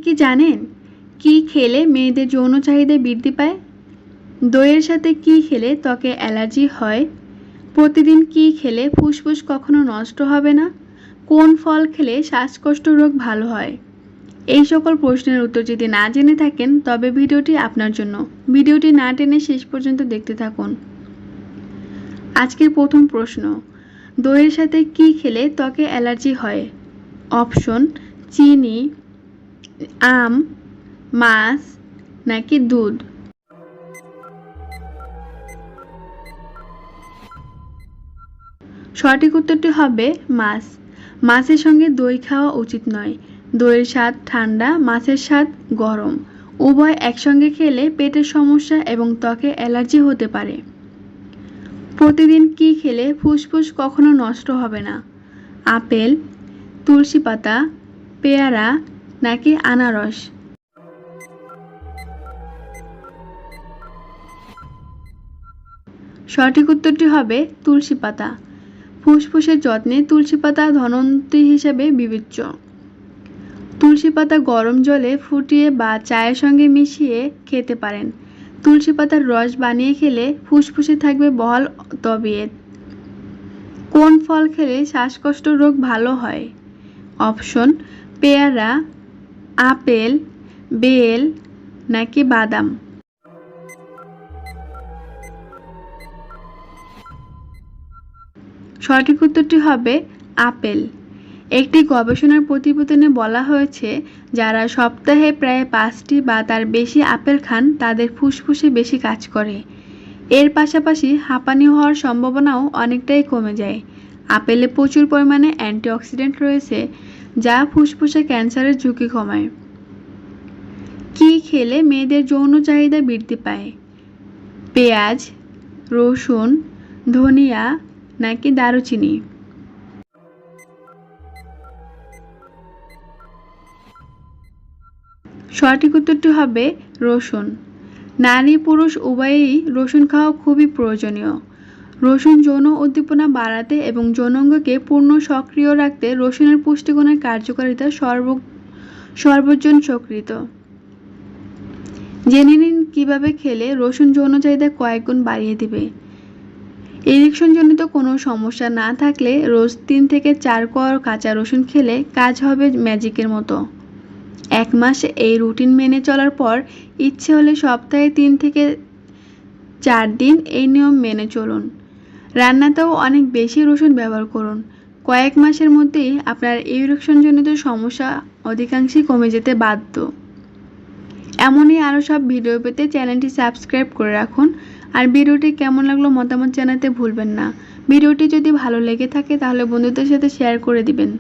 কি জানেন কি খেলে মেয়েদের যৌন চাহিদা বৃদ্ধি পায়? দইয়ের সাথে কি খেলে ত্বকে অ্যালার্জি হয়? প্রতিদিন কি খেলে ফুসফুস কখনো নষ্ট হবে না? কোন ফল খেলে শ্বাসকষ্ট রোগ ভালো হয়? এই সকল প্রশ্নের উত্তর যদি না জেনে থাকেন তবে ভিডিওটি আপনার জন্য। ভিডিওটি না টেনে শেষ পর্যন্ত দেখতে থাকুন। আজকের প্রথম প্রশ্ন, দইয়ের সাথে কি খেলে ত্বকে অ্যালার্জি হয়? অপশন: চিনি, আম, মাছ নাকি দুধ? সঠিক উত্তরটি হবে মাছ। মাছের সঙ্গে দই খাওয়া উচিত নয়। দইয়ের স্বাদ ঠান্ডা, মাছের স্বাদ গরম। উভয় একসঙ্গে খেলে পেটের সমস্যা এবং ত্বকে অ্যালার্জি হতে পারে। প্রতিদিন কি খেলে ফুসফুস কখনো নষ্ট হবে না? আপেল, তুলসী পাতা, পেয়ারা নাকি আনারস? সঠিক উত্তরটি হবে তুলসী পাতা। ফুসফুসের যত্নে তুলসী পাতা ধন্বন্তরী হিসেবে বিবেচ্য। তুলসী পাতা গরম জলে ফুটিয়ে বা চায়ের সঙ্গে মিশিয়ে খেতে পারেন। তুলসী পাতার রস বানিয়ে খেলে ফুসফুসে থাকবে বহাল তবিয়ত। কোন ফল খেলে শ্বাসকষ্ট রোগ ভালো হয়? অপশন: পেয়ারা, আপেল, বেল নাকি বাদাম? সঠিক উত্তরটি হবে আপেল। একটি গবেষণার প্রতিবেদনে বলা হয়েছে, যারা সপ্তাহে প্রায় 5টি বা তার বেশি আপেল খান তাদের ফুসফুসে বেশি কাজ করে। এর পাশাপাশি হাঁপানি হওয়ার সম্ভাবনাও অনেকটাই কমে যায়। আপেলে প্রচুর পরিমাণে অ্যান্টিঅক্সিডেন্ট রয়েছে, যা ফুসফুসে ক্যান্সারের ঝুঁকি কমায়। কি খেলে মেয়েদের যৌন চাহিদা বৃদ্ধি পায়? পেঁয়াজ, রসুন, ধনিয়া নাকি দারুচিনি? সঠিক উত্তরটি হবে রসুন। নারী পুরুষ উভয়েই রসুন খাওয়া খুবই প্রয়োজনীয়। রসুন যৌন উদ্দীপনা বাড়াতে এবং যৌনাঙ্গকে পূর্ণ সক্রিয় রাখতে রসুনের পুষ্টিগুণের কার্যকারিতা সর্বজন স্বীকৃত। জেনে নিন কিভাবে খেলে রসুন যৌন চাহিদা কয়েক গুণ বাড়িয়ে দিবে। ইরেকশনজনিত কোনো সমস্যা না থাকলে রোজ 3 থেকে 4 কোয়া কাঁচা রসুন খেলে কাজ হবে ম্যাজিকের মতো। 1 মাস এই রুটিন মেনে চলার পর ইচ্ছে হলে সপ্তাহে 3 থেকে 4 দিন এই নিয়ম মেনে চলুন। রান্নাতেও অনেক বেশি রসুন ব্যবহার করুন। কয়েক মাসের মধ্যেই আপনার ইরেকশনজনিত সমস্যা অধিকাংশই কমে যেতে বাধ্য। এমনই আরও সব ভিডিও পেতে চ্যানেলটি সাবস্ক্রাইব করে রাখুন। আর ভিডিওটি কেমন লাগলো মতামত জানাতে ভুলবেন না। ভিডিওটি যদি ভালো লেগে থাকে তাহলে বন্ধুদের সাথে শেয়ার করে দিবেন।